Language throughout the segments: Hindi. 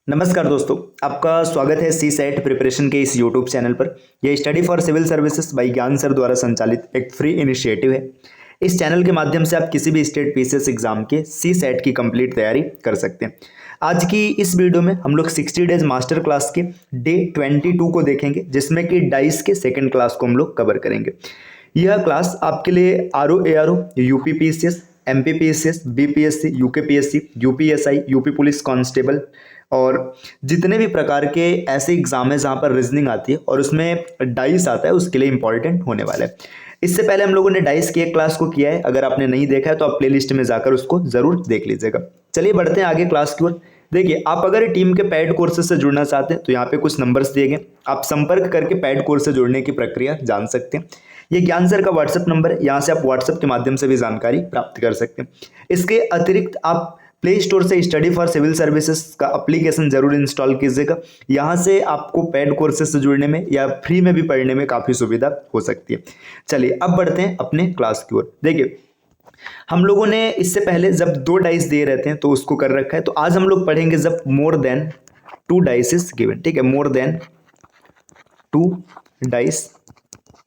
नमस्कार दोस्तों, आपका स्वागत है सी सेट प्रिपरेशन के इस यूट्यूब चैनल पर। यह study for civil services by ज्ञान सर द्वारा संचालित एक फ्री इनिशिएटिव है। इस चैनल के माध्यम से आप किसी भी स्टेट पीसीएस एग्जाम के सी सेट की कंप्लीट तैयारी कर सकते हैं। आज की इस वीडियो में हम लोग 60 डेज मास्टर क्लास के डे 22 को देखेंगे, जिसमें कि डाइस के सेकेंड क्लास को हम लोग कवर करेंगे। यह क्लास आपके लिए RO ARO, UP PCS, MP PCS, BPSC, UK PSC, UPSI, UP police constable और जितने भी प्रकार के ऐसे एग्जाम है जहाँ पर रीजनिंग आती है और उसमें डाइस आता है, उसके लिए इंपॉर्टेंट होने वाला है। इससे पहले हम लोगों ने डाइस की एक क्लास को किया है। अगर आपने नहीं देखा है तो आप प्लेलिस्ट में जाकर उसको जरूर देख लीजिएगा। चलिए बढ़ते हैं आगे क्लास की ओर। देखिए, आप अगर टीम के पेड कोर्सेज से जुड़ना चाहते हैं तो यहाँ पे कुछ नंबर्स दिए गए, आप संपर्क करके पेड कोर्स से जुड़ने की प्रक्रिया जान सकते हैं। ये ज्ञान सर का व्हाट्सएप नंबर है, यहाँ से आप व्हाट्सएप के माध्यम से भी जानकारी प्राप्त कर सकते हैं। इसके अतिरिक्त आप प्ले स्टोर से स्टडी फॉर सिविल सर्विसेज का एप्लीकेशन जरूर इंस्टॉल कीजिएगा। यहाँ से आपको पेड कोर्सेज से जुड़ने में या फ्री में भी पढ़ने में काफ़ी सुविधा हो सकती है। चलिए अब बढ़ते हैं अपने क्लास की ओर। देखिए, हम लोगों ने इससे पहले जब 2 डाइस दिए रहते हैं तो उसको कर रखा है। तो आज हम लोग पढ़ेंगे जब more than 2 dice is given. ठीक है, more than 2 dice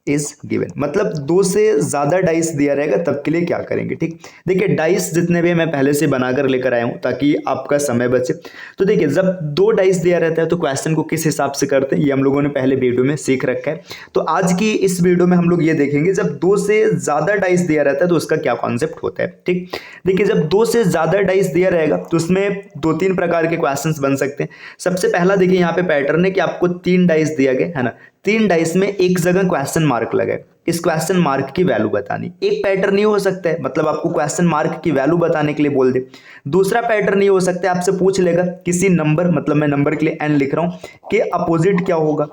is given मतलब 2 से ज्यादा डाइस दिया रहेगा तब के लिए क्या करेंगे। ठीक, देखिए डाइस जितने भी मैं पहले से बनाकर लेकर आया हूं ताकि आपका समय बचे। तो देखिए, जब 2 डाइस दिया रहता है तो क्वेश्चन को किस हिसाब से करते हैं ये हम लोगों ने पहले वीडियो में सीख रखा है। तो आज की इस वीडियो में हम लोग ये देखेंगे जब 2 से ज्यादा डाइस दिया रहता है तो उसका क्या कॉन्सेप्ट होता है। ठीक, देखिए जब 2 से ज्यादा डाइस दिया रहेगा तो उसमें 2-3 प्रकार के क्वेश्चंस बन सकते हैं। सबसे पहला देखिए, यहाँ पे पैटर्न है कि आपको 3 डाइस दिया गया है ना, 3 डाइस में एक जगह क्वेश्चन मार्क लगा है, इस क्वेश्चन मार्क की वैल्यू बतानी। एक पैटर्न नहीं हो सकता है, मतलब आपको क्वेश्चन मार्क की वैल्यू बताने के लिए बोल दे। दूसरा पैटर्न नहीं हो सकता है, आपसे पूछ लेगा किसी नंबर, मतलब मैं नंबर के लिए n लिख रहा हूं, के अपोजिट क्या होगा,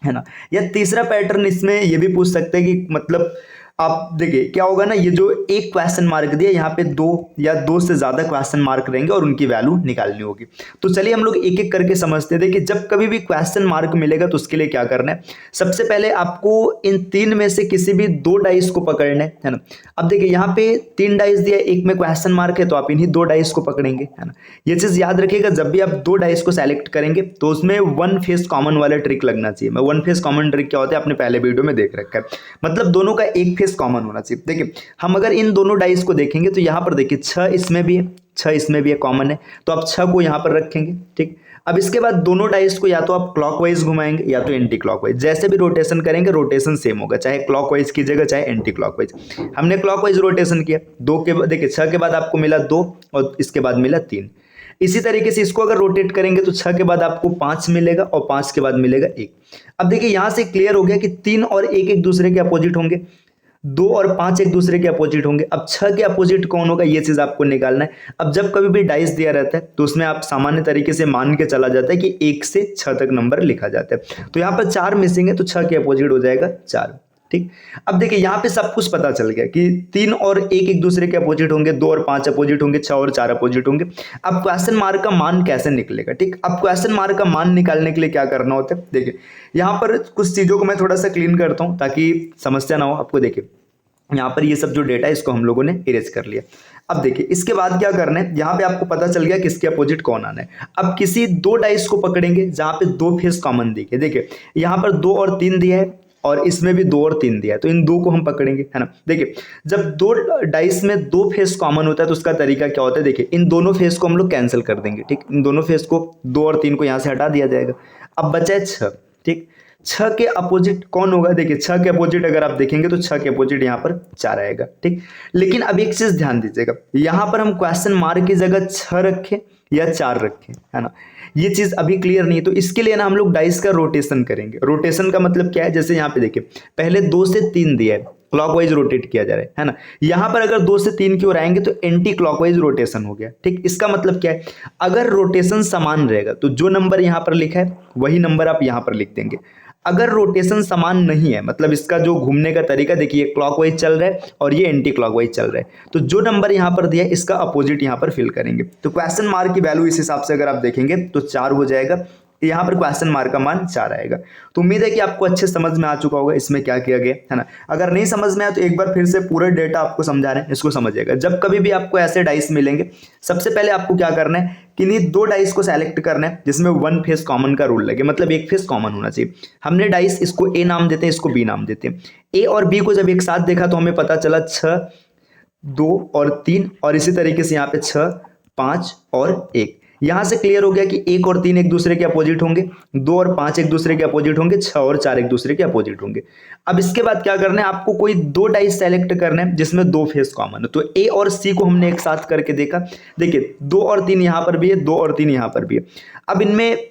है ना। या तीसरा पैटर्न इसमें ये भी पूछ सकते हैं कि मतलब आप देखिए क्या होगा ना, ये जो एक क्वेश्चन मार्क दिया यहाँ पे 2 या 2 से ज्यादा क्वेश्चन मार्क रहेंगे और उनकी वैल्यू निकालनी होगी। तो चलिए हम लोग एक एक करके समझते हैं। देखिए, जब कभी भी क्वेश्चन मार्क मिलेगा तो उसके लिए क्या करना है, सबसे पहले आपको इन 3 में से किसी भी 2 डाइस को पकड़ना है ना। अब देखिए यहाँ पे 3 डाइस दिया, एक में क्वेश्चन मार्क है तो आप इन्हीं 2 डाइस को पकड़ेंगे, है ना। ये चीज याद रखिएगा, जब भी आप 2 डाइस को सेलेक्ट करेंगे तो उसमें 1 फेस कॉमन वाला ट्रिक लगना चाहिए। मैं 1 फेस कॉमन ट्रिक क्या होता है अपने पहले वीडियो में देख रखा है, मतलब दोनों का एक फेस कॉमन होना चाहिए। देखिए, हम अगर इन दोनों डाइस को देखेंगे तो यहाँ पर देखिए 6 इसमें भी है, 6 इसमें भी है, कॉमन है, तो आप 6 को यहाँ पर रखेंगे। ठीक, अब इसके बाद दोनों डाइस को या तो आप क्लॉकवाइज घुमाएंगे या तो एंटी क्लॉकवाइज, जैसे भी रोटेशन करेंगे रोटेशन सेम होगा, चाहे क्लॉकवाइज कीजिएगा चाहे एंटी क्लॉकवाइज। हमने क्लॉकवाइज रोटेशन किया, 2 के बाद देखिए 6 के बाद आपको मिला 2 और इसके बाद मिला 3। इसी तरीके से इसको अगर रोटेट करेंगे तो 6 के बाद आपको 5 मिलेगा और 5 के बाद मिलेगा 1। अब देखिए यहां से क्लियर हो गया कि 3 और 1 एक दूसरे के अपोजिट होंगे, 2 और 5 एक दूसरे के अपोजिट होंगे। अब 6 के अपोजिट कौन होगा ये चीज आपको निकालना है। अब जब कभी भी डाइस दिया रहता है तो उसमें आप सामान्य तरीके से मान के चला जाता है कि 1 से 6 तक नंबर लिखा जाता है। तो यहाँ पर 4 मिसिंग है तो 6 के अपोजिट हो जाएगा 4। ठीक, अब देखिए यहाँ पे सब कुछ पता चल गया कि 3 और 1 एक दूसरे के अपोजिट होंगे, 2 और 5 अपोजिट होंगे, 6 और 4 अपोजिट होंगे। अब क्वेश्चन मार्क का मान कैसे निकलेगा। ठीक, अब क्वेश्चन मार्क का मान निकालने के लिए क्या करना होता है, देखिए यहाँ पर कुछ चीजों को मैं थोड़ा सा क्लीन करता हूँ ताकि समस्या ना हो आपको। देखिए यहाँ पर ये सब जो डेटा है इसको हम लोगों ने इरेज कर लिया। अब देखिए इसके बाद क्या करना है, यहाँ पे आपको पता चल गया किसके अपोजिट कौन आना है। अब किसी 2 डाइस को पकड़ेंगे जहाँ पे 2 फेस कॉमन दिखे। देखिए यहाँ पर 2 और 3 दिया है और इसमें भी 2 और 3 दिया है, तो इन 2 को हम पकड़ेंगे, है ना। देखिए जब 2 डाइस में 2 फेस कॉमन होता है तो उसका तरीका क्या होता है, देखिए इन दोनों फेस को हम लोग कैंसिल कर देंगे। ठीक, इन दोनों फेस को 2 और 3 को यहाँ से हटा दिया जाएगा। अब बचा है 6। ठीक, 6 के अपोजिट कौन होगा, देखिए 6 के अपोजिट अगर आप देखेंगे तो 6 के अपोजिट यहाँ पर 4 आएगा। ठीक, लेकिन अब एक चीज ध्यान दीजिएगा, यहाँ पर हम क्वेश्चन मार्क की जगह 6 रखें या 4 रखें, है ना, ये चीज अभी क्लियर नहीं है। तो इसके लिए ना हम लोग डाइस का रोटेशन करेंगे। रोटेशन का मतलब क्या है, जैसे यहाँ पे देखिए पहले 2 से 3 दिया है, क्लॉकवाइज रोटेट किया जा रहा है ना। यहाँ पर अगर 2 से 3 की ओर आएंगे तो एंटी क्लॉकवाइज रोटेशन हो गया। ठीक, इसका मतलब क्या है, अगर रोटेशन समान रहेगा तो जो नंबर यहाँ पर लिखा है वही नंबर आप यहाँ पर लिख देंगे। अगर रोटेशन समान नहीं है, मतलब इसका जो घूमने का तरीका देखिए क्लॉकवाइज चल रहा है और ये एंटी क्लॉकवाइज चल रहा है, तो जो नंबर यहाँ पर दिया है इसका अपोजिट यहाँ पर फिल करेंगे। तो क्वेश्चन मार्क की वैल्यू इस हिसाब से अगर आप देखेंगे तो 4 हो जाएगा यहाँ पर क्वेश्चन मार्क का मान 4 आएगा। तो उम्मीद है कि आपको अच्छे समझ में आ चुका होगा इसमें क्या किया गया है ना। अगर नहीं समझ में आया तो एक बार फिर से पूरा डेटा आपको समझा रहे हैं, इसको समझिएगा। जब कभी भी आपको ऐसे डाइस मिलेंगे, सबसे पहले आपको क्या करना है कि इन्हीं 2 डाइस को सेलेक्ट करना है जिसमें 1 फेस कॉमन का रूल लगे, मतलब एक फेस कॉमन होना चाहिए। हमने डाइस इसको ए नाम देते हैं, इसको बी नाम देते हैं। ए और बी को जब एक साथ देखा तो हमें पता चला 6, 2 और 3, और इसी तरीके से यहाँ पे 6, 5 और 1। यहां से क्लियर हो गया कि 1 और 3 एक दूसरे के अपोजिट होंगे, 2 और 5 एक दूसरे के अपोजिट होंगे, 6 और 4 एक दूसरे के अपोजिट होंगे। अब इसके बाद क्या करना है, आपको कोई 2 डाइस सेलेक्ट करना है जिसमें 2 फेस कॉमन है। तो ए और सी को हमने एक साथ करके देखा, देखिए 2 और 3 यहां पर भी है, 2 और 3 यहां पर भी है। अब इनमें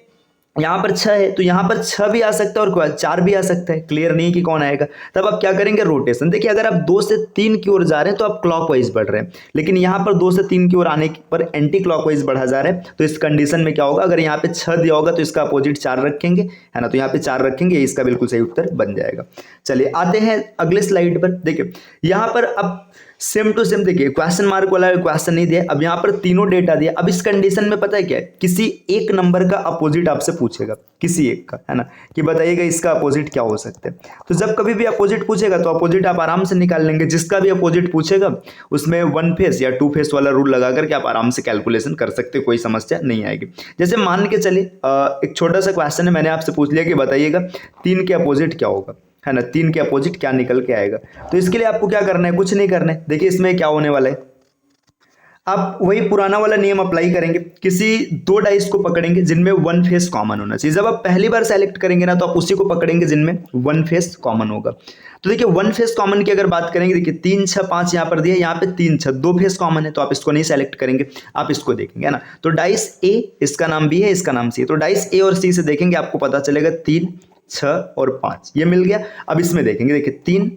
यहाँ पर 6 है तो यहाँ पर 6 भी आ सकता है और 4 भी आ सकता है, क्लियर नहीं कि कौन आएगा। तब आप क्या करेंगे, रोटेशन। देखिए अगर आप 2 से 3 की ओर जा रहे हैं तो आप क्लॉकवाइज बढ़ रहे हैं, लेकिन यहाँ पर 2 से 3 की ओर आने पर एंटी क्लॉकवाइज बढ़ा जा रहा है। तो इस कंडीशन में क्या होगा, अगर यहाँ पे 6 दिया होगा तो इसका अपोजिट 4 रखेंगे, है ना। तो यहाँ पे 4 रखेंगे, इसका बिल्कुल सही उत्तर बन जाएगा। चलिए आते हैं अगले स्लाइड पर। देखिए यहाँ पर अब सेम टू सेम, देखिए क्वेश्चन मार्क वाला क्वेश्चन नहीं दिया, अब यहाँ पर तीनों डेटा दिया। अब इस कंडीशन में पता है क्या है, किसी एक नंबर का अपोजिट आपसे पूछेगा, किसी एक का, है ना, कि बताइएगा इसका अपोजिट क्या हो सकता है। तो जब कभी भी अपोजिट पूछेगा तो अपोजिट आप आराम से निकाल लेंगे। जिसका भी अपोजिट पूछेगा उसमें 1 फेस या 2 फेस वाला रूल लगा करके आप आराम से कैलकुलेशन कर सकते हो, कोई समस्या नहीं आएगी। जैसे मान के चलिए एक छोटा सा क्वेश्चन है, मैंने आपसे पूछ लिया कि बताइएगा 3 के अपोजिट क्या होगा, है ना, 3 के अपोजिट क्या निकल के आएगा। तो इसके लिए आपको क्या करना है, कुछ नहीं करना है। देखिए इसमें क्या होने वाला है, आप वही पुराना वाला नियम अप्लाई करेंगे, किसी 2 डाइस को पकड़ेंगे जिनमें 1 फेस कॉमन होना चाहिए। जब आप पहली बार सेलेक्ट करेंगे ना तो आप उसी को पकड़ेंगे जिनमें 1 फेस कॉमन होगा। तो देखिए 1 फेस कॉमन की अगर बात करेंगे, देखिए 3, 6, 5 यहाँ पर दिया, यहाँ पे 3, 6 2 फेस कॉमन है तो आप इसको नहीं सेलेक्ट करेंगे, आप इसको देखेंगे, है ना। तो डाइस ए, इसका नाम बी है, इसका नाम सी है। तो डाइस ए और सी से देखेंगे, आपको पता चलेगा 3, 6 और 5 ये मिल गया। अब इसमें देखेंगे, देखिए 3,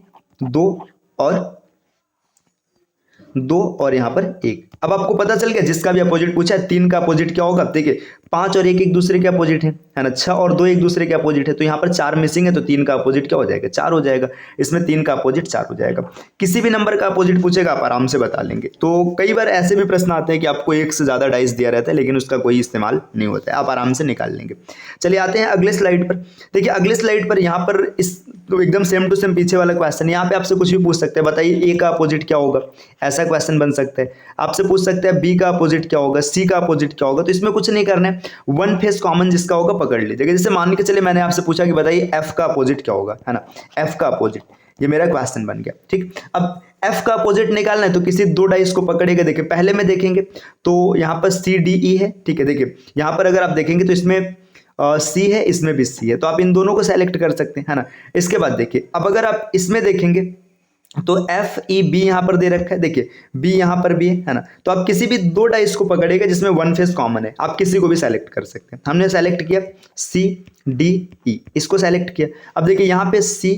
2 और यहाँ पर 1। अब आपको पता चल गया जिसका भी अपोजिट पूछा है 3 का अपोजिट क्या होगा। देखिए 5 और 1 एक दूसरे के अपोजिट है ना, 6 और 2 एक दूसरे के अपोजिट है। तो यहाँ पर 4 मिसिंग है तो 3 का अपोजिट क्या हो जाएगा, 4 हो जाएगा। इसमें 3 का अपोजिट 4 हो जाएगा। किसी भी नंबर का अपोजिट पूछेगा आप आराम से बता लेंगे। तो कई बार ऐसे भी प्रश्न आते हैं कि आपको 1 से ज़्यादा डाइस दिया रहता है लेकिन उसका कोई इस्तेमाल नहीं होता है, आप आराम से निकाल लेंगे। चलिए आते हैं अगले स्लाइड पर। देखिए अगले स्लाइड पर यहाँ पर इस तो एकदम सेम टू सेम पीछे वाला क्वेश्चन, यहाँ पे आपसे कुछ भी पूछ सकते हैं, बताइए ए का अपोजिट क्या होगा, ऐसा क्वेश्चन बन सकता है। आपसे पूछ सकते हैं बी का अपोजिट क्या होगा, सी का अपोजिट क्या होगा। तो इसमें कुछ नहीं करना है, 1 फेस कॉमन जिसका होगा पकड़ लीजिएगा। जैसे मान के चले मैंने आपसे पूछा कि बताइए एफ का अपोजिट क्या होगा, है ना, एफ का अपोजिट, ये मेरा क्वेश्चन बन गया। ठीक, अब एफ का अपोजिट निकालना है तो किसी 2 डाइस को पकड़ेगा। देखिए पहले में देखेंगे तो यहाँ पर सी डी ई है, ठीक है। देखिए यहाँ पर अगर आप देखेंगे तो इसमें सी है, इसमें भी सी है, तो आप इन दोनों को सेलेक्ट कर सकते हैं, है ना। इसके बाद देखिए अब अगर आप इसमें देखेंगे तो एफ ई बी यहाँ पर दे रखा है, देखिए बी यहाँ पर भी है ना। तो आप किसी भी 2 डाइस को पकड़ेगा जिसमें 1 फेस कॉमन है, आप किसी को भी सेलेक्ट कर सकते हैं। हमने सेलेक्ट किया सी डी ई, इसको सेलेक्ट किया। अब देखिए यहाँ पे सी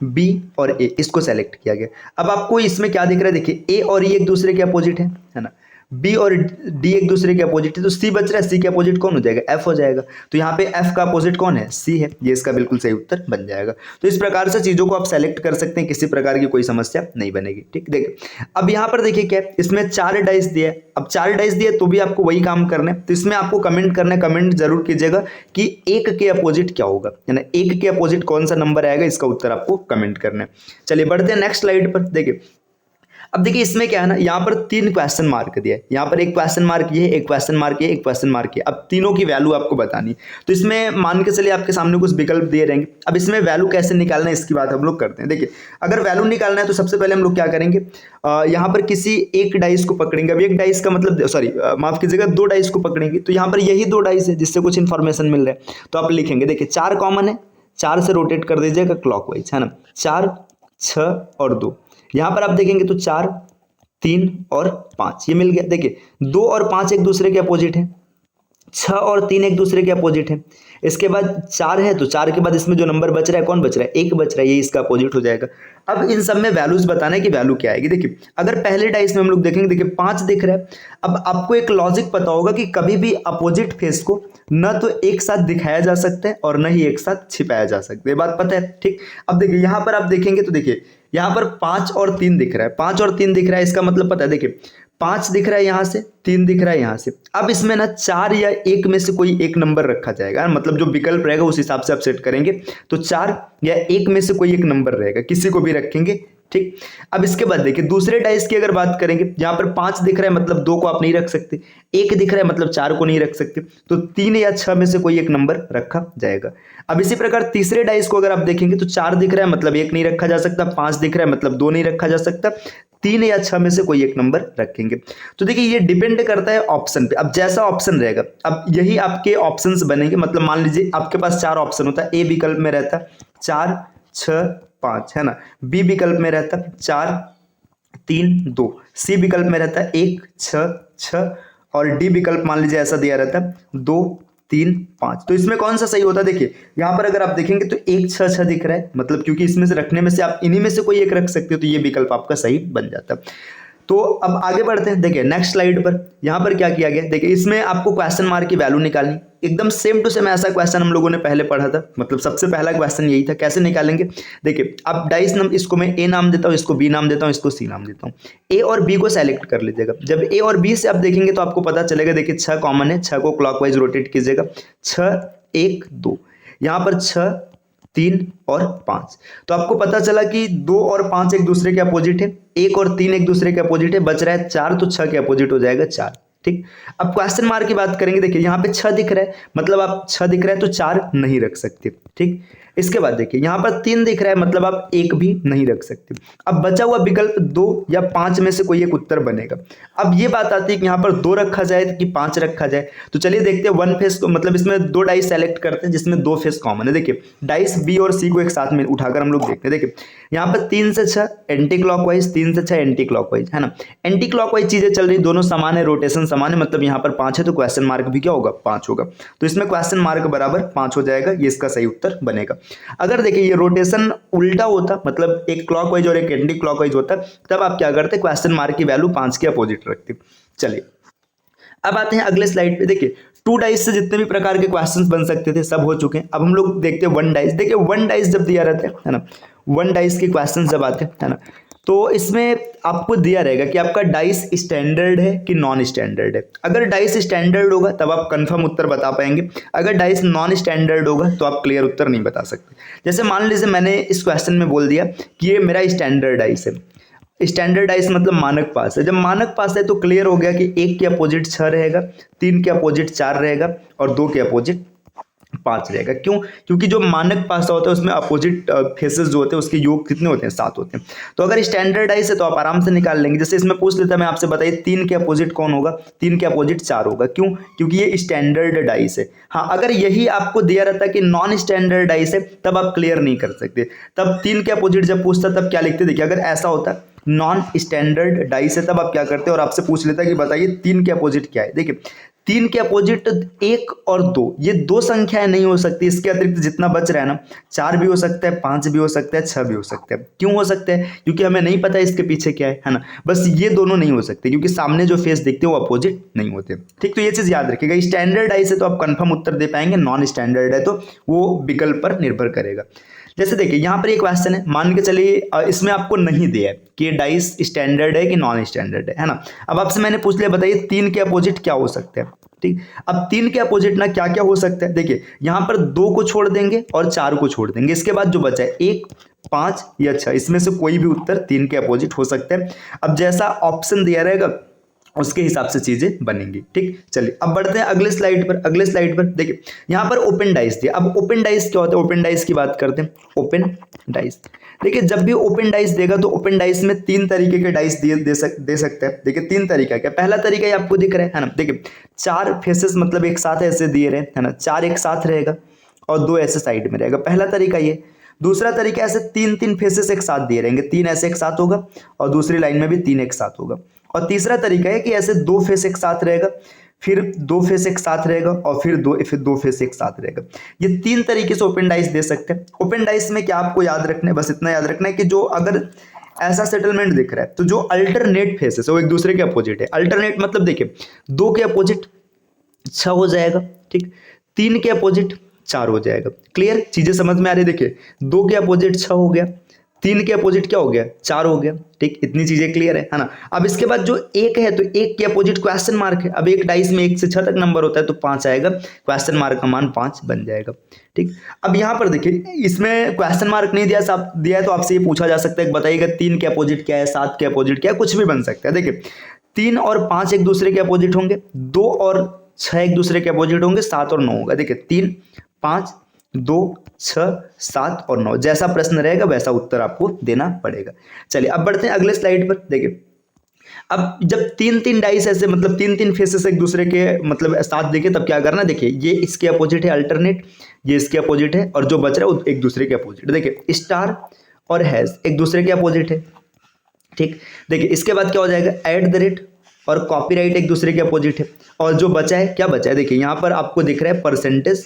बी और ए, इसको सेलेक्ट किया गया। अब आपको इसमें क्या दिख रहा है, देखिए ए और ई एक दूसरे के अपोजिट है ना, बी और डी एक दूसरे के अपोजिट है, तो सी बच रहा है, सी के अपोजिट कौन हो जाएगा, एफ हो जाएगा। तो यहाँ पे एफ का अपोजिट कौन है, सी है, ये इसका बिल्कुल सही उत्तर बन जाएगा। तो इस प्रकार से चीजों को आप सेलेक्ट कर सकते हैं, किसी प्रकार की कोई समस्या नहीं बनेगी। ठीक, देखिए अब यहाँ पर देखिए क्या है, इसमें 4 डाइस दिया है। अब 4 डाइस दिए तो भी आपको वही काम करना है। तो इसमें आपको कमेंट करना है, कमेंट जरूर कीजिएगा कि 1 के अपोजिट क्या होगा, है ना, 1 के अपोजिट कौन सा नंबर आएगा, इसका उत्तर आपको कमेंट करना है। चलिए बढ़ते हैं नेक्स्ट स्लाइड पर। देखिए अब देखिए इसमें क्या है ना, यहाँ पर 3 क्वेश्चन मार्क दिया है, यहाँ पर एक क्वेश्चन मार्क ये है, एक क्वेश्चन मार्क ये, एक क्वेश्चन मार्क ये। अब तीनों की वैल्यू आपको बतानी है। तो इसमें मान के चलिए आपके सामने कुछ विकल्प दिए रहेंगे। अब इसमें वैल्यू कैसे निकालना है इसकी बात हम लोग करते हैं। देखिए अगर वैल्यू निकालना है तो सबसे पहले हम लोग क्या करेंगे, यहाँ पर किसी एक डाइस को पकड़ेंगे। अब एक डाइस का मतलब सॉरी माफ कीजिएगा, 2 डाइस को पकड़ेंगे। तो यहाँ पर यही 2 डाइस है जिससे कुछ इन्फॉर्मेशन मिल रहा है। तो आप लिखेंगे, देखिए 4 कॉमन है, 4 से रोटेट कर दीजिएगा क्लॉकवाइज, है ना, 4, 6 और 2। यहाँ पर आप देखेंगे तो 4, 3 और 5 ये मिल गया। देखिए 2 और 5 एक दूसरे के अपोजिट है, 6 और 3 एक दूसरे के अपोजिट है। इसके बाद 4 है तो 4 के बाद इसमें जो नंबर बच रहा है, कौन बच रहा है, 1 बच रहा है, ये इसका अपोजिट हो जाएगा। अब इन सब में वैल्यूज बताना है कि वैल्यू क्या आएगी। देखिए अगर पहले डाइस में हम लोग देखेंगे, देखिए 5 दिख रहा है। अब आपको एक लॉजिक पता होगा कि कभी भी अपोजिट फेस को न तो एक साथ दिखाया जा सकता है और न ही एक साथ छिपाया जा सकता है, ये बात पता है। ठीक, अब देखिए यहाँ पर आप देखेंगे तो देखिए यहाँ पर 5 और 3 दिख रहा है, 5 और 3 दिख रहा है, इसका मतलब पता है। देखिए 5 दिख रहा है यहाँ से, 3 दिख रहा है यहाँ से। अब इसमें ना 4 या 1 में से कोई एक नंबर रखा जाएगा, मतलब जो विकल्प रहेगा उस हिसाब से आप सेट करेंगे। तो 4 या 1 में से कोई एक नंबर रहेगा, किसी को भी रखेंगे, ठीक। अब इसके बाद देखिए दूसरे डाइस की अगर बात करेंगे, यहाँ पर 5 दिख रहा है मतलब 2 को आप नहीं रख सकते, 1 दिख रहा है मतलब 4 को नहीं रख सकते, तो 3 या 6 में से कोई एक नंबर रखा जाएगा। अब इसी प्रकार तीसरे डाइस को अगर आप देखेंगे तो 4 दिख रहा है मतलब 1 नहीं रखा जा सकता, 5 दिख रहा है मतलब 2 नहीं रखा जा सकता, 3 या 6 में से कोई एक नंबर रखेंगे। तो देखिए ये डिपेंड करता है ऑप्शन पे। अब जैसा ऑप्शन रहेगा, अब यही आपके ऑप्शंस बनेंगे। मतलब मान लीजिए आपके पास 4 ऑप्शन होता है, ए विकल्प में रहता है 4 6 5, है ना, बी विकल्प में रहता है 4 3 2, सी विकल्प में रहता है 1 6 6, और डी विकल्प मान लीजिए ऐसा दिया रहता है 2 3 5। तो इसमें कौन सा सही होता है? देखिए यहाँ पर अगर आप देखेंगे तो 1 6 6 दिख रहा है, मतलब क्योंकि इसमें से रखने में से आप इन्हीं में से कोई एक रख सकते हो, तो ये विकल्प आपका सही बन जाता है। तो अब आगे बढ़ते हैं। देखिए नेक्स्ट स्लाइड पर यहाँ पर क्या किया गया, देखिए इसमें आपको क्वेश्चन मार्क की वैल्यू निकालनी, एकदम सेम टू सेम ऐसा क्वेश्चन हम लोगों ने पहले पढ़ा था, मतलब सबसे पहला क्वेश्चन यही था। कैसे निकालेंगे? देखिए अब डाइस नंबर, इसको मैं ए नाम देता हूँ, इसको बी नाम देता हूँ, इसको सी नाम देता हूँ। ए और बी को सेलेक्ट कर लीजिएगा। जब ए और बी से आप देखेंगे तो आपको पता चलेगा, देखिए 6 कॉमन है, 6 को क्लॉकवाइज रोटेट कीजिएगा, 6 1 2, यहाँ पर 6 3 और 5। तो आपको पता चला कि 2 और 5 एक दूसरे के अपोजिट है, 1 और 3 एक दूसरे के अपोजिट है, बच रहा है 4, तो 6 के अपोजिट हो जाएगा 4, ठीक। अब क्वेश्चन मार्क की बात करेंगे, देखिए यहाँ पे 6 दिख रहा है, मतलब आप 6 दिख रहा है तो 4 नहीं रख सकते, ठीक। इसके बाद देखिए यहाँ पर 3 दिख रहा है, मतलब आप 1 भी नहीं रख सकते। अब बचा हुआ विकल्प 2 या 5 में से कोई एक उत्तर बनेगा। अब ये बात आती है कि यहाँ पर 2 रखा जाए कि 5 रखा जाए। तो चलिए देखते हैं वन फेस को, मतलब इसमें 2 डाइस सेलेक्ट करते हैं जिसमें 2 फेस कॉमन है। देखिए डाइस बी और सी को एक साथ में उठाकर हम लोग देखते हैं। देखिए यहाँ पर 3 से 6 एंटी क्लॉकवाइज, 3 से 6 एंटी क्लॉकवाइज, है ना। एंटी क्लॉकवाइज चीजें चल रही, दोनों समान है, रोटेशन समान है, मतलब यहाँ पर 5 है तो क्वेश्चन मार्क भी क्या होगा? 5 होगा। तो इसमें क्वेश्चन मार्क बराबर 5 हो जाएगा, ये इसका सही उत्तर बनेगा। अगर देखिए ये रोटेशन उल्टा होता, मतलब एक क्लॉकवाइज और एक एंटी क्लॉकवाइज होता, तब आप क्या करते? क्वेश्चन मार्क की वैल्यू 5 के अपोजिट रखते। चलिए अब आते हैं अगले स्लाइड पे। देखिए 2 डाइस से जितने भी प्रकार के क्वेश्चंस बन सकते थे सब हो चुके हैं। अब हम लोग देखते हैं 1 डाइस। देखिए 1 डाइस जब दिया रहता है ना, 1 डाइस के क्वेश्चंस जब आते हैं, है ना, तो इसमें आपको दिया रहेगा कि आपका डाइस स्टैंडर्ड है कि नॉन स्टैंडर्ड है। अगर डाइस स्टैंडर्ड होगा तब आप कंफर्म उत्तर बता पाएंगे, अगर डाइस नॉन स्टैंडर्ड होगा तो आप क्लियर उत्तर नहीं बता सकते। जैसे मान लीजिए मैंने इस क्वेश्चन में बोल दिया कि ये मेरा स्टैंडर्ड डाइस है। स्टैंडर्ड डाइस मतलब मानक पास है। जब मानक पास है तो क्लियर हो गया कि 1 के अपोजिट 6 रहेगा, 3 के अपोजिट 4 रहेगा और 2 के अपोजिट 5 रहेगा। क्यों? क्योंकि जो मानक पासा होता है उसमें अपोजिट फेसेस जो होते हैं उसके योग कितने होते हैं? 7 होते हैं। तो अगर स्टैंडर्ड डाइस है तो आप आराम से निकाल लेंगे। जैसे इसमें पूछ लेता मैं आपसे, बताइए 3 के अपोजिट कौन होगा? 3 के अपोजिट 4 होगा। क्यों? क्योंकि ये स्टैंडर्ड डाइस है। हाँ, अगर यही आपको दिया रहता कि नॉन स्टैंडर्ड डाइस है तब आप क्लियर नहीं कर सकते। तब 3 के अपोजिट जब पूछता तब क्या लिखते? देखिए अगर ऐसा होता नॉन स्टैंडर्ड डाइस है तब आप क्या करते और आपसे पूछ लेता कि बताइए 3 के अपोजिट क्या है। देखिए 3 के अपोजिट 1 और 2, ये 2 संख्याएं नहीं हो सकती। इसके अतिरिक्त जितना बच रहा है ना, 4 भी हो सकता है, 5 भी हो सकता है, 6 भी हो सकता है। क्यों हो सकता है? क्योंकि हमें नहीं पता इसके पीछे क्या है ना। बस ये दोनों नहीं हो सकते क्योंकि सामने जो फेस देखते हैं वो अपोजिट नहीं होते, ठीक। तो ये चीज याद रखिएगा। स्टैंडर्ड डाइस है तो आप कंफर्म उत्तर दे पाएंगे, नॉन स्टैंडर्ड है तो वो विकल्प पर निर्भर करेगा। जैसे देखिए यहाँ पर एक क्वेश्चन है, मान के चलिए इसमें आपको नहीं दिया है कि डाइस स्टैंडर्ड है कि नॉन स्टैंडर्ड है ना। अब आपसे मैंने पूछ लिया बताइए 3 के अपोजिट क्या हो सकता है, ठीक। अब 3 के अपोजिट ना क्या क्या हो सकता है? देखिए यहाँ पर 2 को छोड़ देंगे और 4 को छोड़ देंगे, इसके बाद जो बचा है 1 5 या 6, इसमें से कोई भी उत्तर 3 के अपोजिट हो सकता है। अब जैसा ऑप्शन दिया रहेगा उसके हिसाब से चीजें बनेंगी, ठीक। चलिए अब बढ़ते हैं अगले स्लाइड पर। अगले स्लाइड पर देखिए यहाँ पर ओपन डाइस दिया। अब ओपन डाइस क्या होता है? ओपन डाइस की बात करते हैं। ओपन डाइस, देखिए जब भी ओपन डाइस देगा तो ओपन डाइस में 3 तरीके के डाइस दे सकते हैं। देखिए 3 तरीका क्या? पहला तरीका ये आपको दिख रहा है ना, देखिए 4 फेसेस मतलब एक साथ ऐसे दिए रहे है ना, 4 एक साथ रहेगा और 2 ऐसे साइड में रहेगा, पहला तरीका ये। दूसरा तरीका ऐसे 3 फेसेस एक साथ दिए रहेंगे, 3 ऐसे एक साथ होगा और दूसरी लाइन में भी 3 एक साथ होगा। और तीसरा तरीका है कि ऐसे 2 फेस एक साथ रहेगा, फिर 2 फेस एक साथ रहेगा और फिर दो फेस एक साथ रहेगा। ये 3 तरीके से ओपन डाइस दे सकते हैं। ओपन डाइस में क्या आपको याद रखना है? बस इतना याद रखना है कि जो अगर ऐसा सेटलमेंट दिख रहा है तो जो अल्टरनेट फेसेस है वो एक दूसरे के अपोजिट है। अल्टरनेट मतलब देखिए 2 के अपोजिट 6 हो जाएगा, ठीक। 3 के अपोजिट 4 हो जाएगा। क्लियर? चीजें समझ में आ रही है? देखिए 2 के अपोजिट 6 हो गया, 3 के अपोजिट क्या हो गया, 4 हो गया। ठीक, इतनी चीजें क्लियर है ना। अब इसके बाद जो 1 है तो 1 के अपोजिट क्वेश्चन मार्क है। अब एक डाइस में 1 से 6 तक नंबर होता है तो 5 आएगा, क्वेश्चन मार्क का मान 5 बन जाएगा। ठीक, अब यहाँ पर देखिए इसमें क्वेश्चन मार्क नहीं दिया है तो आपसे ये पूछा जा सकता है, बताइएगा 3 के अपोजिट क्या है, 7 के अपोजिट क्या है, कुछ भी बन सकता है। देखिए 3 और 5 एक दूसरे के अपोजिट होंगे, 2 और 6 एक दूसरे के अपोजिट होंगे, 7 और 9 होगा। देखिए 3, 5, 2, 6, 7 और 9, जैसा प्रश्न रहेगा वैसा उत्तर आपको देना पड़ेगा। चलिए अब बढ़ते हैं अगले स्लाइड पर। देखिए अब जब 3-3 डाइस ऐसे मतलब 3-3 फेसेस एक दूसरे के मतलब साथ देखे तब क्या करना, देखिए ये इसके अपोजिट है अल्टरनेट, ये इसके अपोजिट है और जो बच रहा है वो एक दूसरे के अपोजिट। देखिए स्टार और हैज एक दूसरे के अपोजिट है। ठीक, देखिए इसके बाद क्या हो जाएगा, एट द रेट और कॉपीराइट एक दूसरे के अपोजिट है और जो बचा है क्या बचा है, देखिए यहाँ पर आपको दिख रहा है परसेंटेज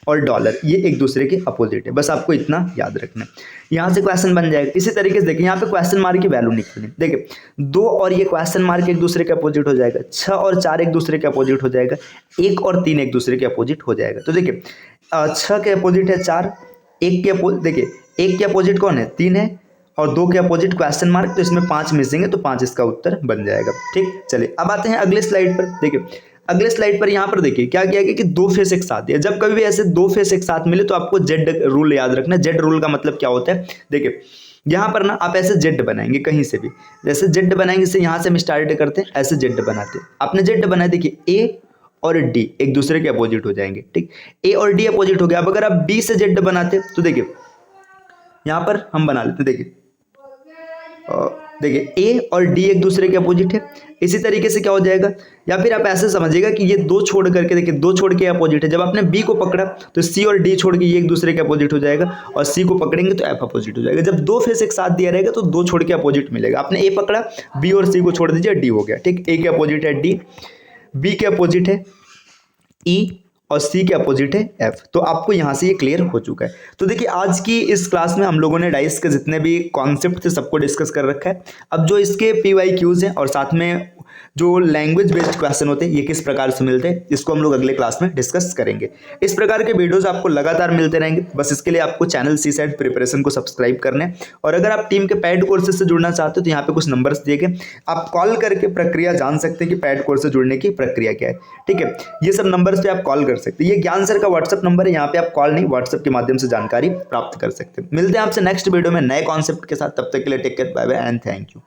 और डॉलर, ये एक दूसरे के अपोजिट है। बस आपको इतना याद रखना है, यहाँ से क्वेश्चन बन जाएगा। इसी तरीके से देखिए यहाँ पे क्वेश्चन मार्क की वैल्यू निकलनी, देखिए 2 और ये क्वेश्चन मार्क एक दूसरे के अपोजिट हो जाएगा, 6 और 4 एक दूसरे के अपोजिट हो जाएगा, 1 और 3 एक दूसरे के अपोजिट हो जाएगा। तो देखिए 6 के अपोजिट है 4, 1 के अपोजिट, देखिए 1 के अपोजिट कौन है, 3 है और 2 के अपोजिट क्वेश्चन मार्क, तो इसमें 5 मिसिंग है तो 5 इसका उत्तर बन जाएगा। ठीक, चलिए अब आते हैं अगले स्लाइड पर। देखिए अगले स्लाइड पर यहाँ पर देखिए क्या किया गया कि 2 फेस एक साथ दिया। जब कभी भी ऐसे 2 फेस एक साथ मिले तो आपको जेड रूल याद रखना। जेड रूल का मतलब क्या होता है, देखिए यहाँ पर ना आप ऐसे जेड बनाएंगे कहीं से भी, जैसे जेड बनाएंगे जैसे यहाँ से हम स्टार्ट करते हैं ऐसे जेड बनाते हैं। आपने जेड बनाया, देखिए ए और डी एक दूसरे के अपोजिट हो जाएंगे। ठीक, ए और डी अपोजिट हो गया। अब अगर आप बी से जेड बनाते तो देखिए यहाँ पर हम बना लेते, देखिए देखिए ए और डी एक दूसरे के अपोजिट है। इसी तरीके से क्या हो जाएगा, या फिर आप ऐसे समझिएगा कि ये 2 छोड़ करके, देखिए 2 छोड़ के अपोजिट है। जब आपने बी को पकड़ा तो सी और डी छोड़ के ये एक दूसरे के अपोजिट हो जाएगा और सी को पकड़ेंगे तो एफ अपोजिट हो जाएगा। जब 2 फेस एक साथ दिया रहेगा तो 2 छोड़ के अपोजिट मिलेगा। आपने ए पकड़ा, बी और सी को छोड़ दीजिए, डी हो गया। ठीक, ए के अपोजिट है डी, बी के अपोजिट है ई और सी के अपोजिट है एफ। तो आपको यहाँ से ये क्लियर हो चुका है। तो देखिए आज की इस क्लास में हम लोगों ने डाइस के जितने भी कॉन्सेप्ट थे सबको डिस्कस कर रखा है। अब जो इसके PYQs हैं और साथ में जो लैंग्वेज बेस्ड क्वेश्चन होते हैं ये किस प्रकार से मिलते हैं, इसको हम लोग अगले क्लास में डिस्कस करेंगे। इस प्रकार के वीडियोस आपको लगातार मिलते रहेंगे। बस इसके लिए आपको चैनल सीसेट प्रिपरेशन को सब्सक्राइब करना है और अगर आप टीम के पेड कोर्सेज से जुड़ना चाहते हो तो यहाँ पे कुछ नंबर्स दिए गए, आप कॉल करके प्रक्रिया जान सकते हैं कि पेड कोर्स से जुड़ने की प्रक्रिया क्या है। ठीक है, ये सब नंबर्स पे आप कॉल कर सकते हैं। ये ज्ञान सर का व्हाट्सअप नंबर है, यहाँ पे आप कॉल नहीं व्हाट्सअप के माध्यम से जानकारी प्राप्त कर सकते हैं। मिलते हैं आपसे नेक्स्ट वीडियो में नए कॉन्सेप्ट के साथ, तब तक के लिए take care, bye bye and thank you.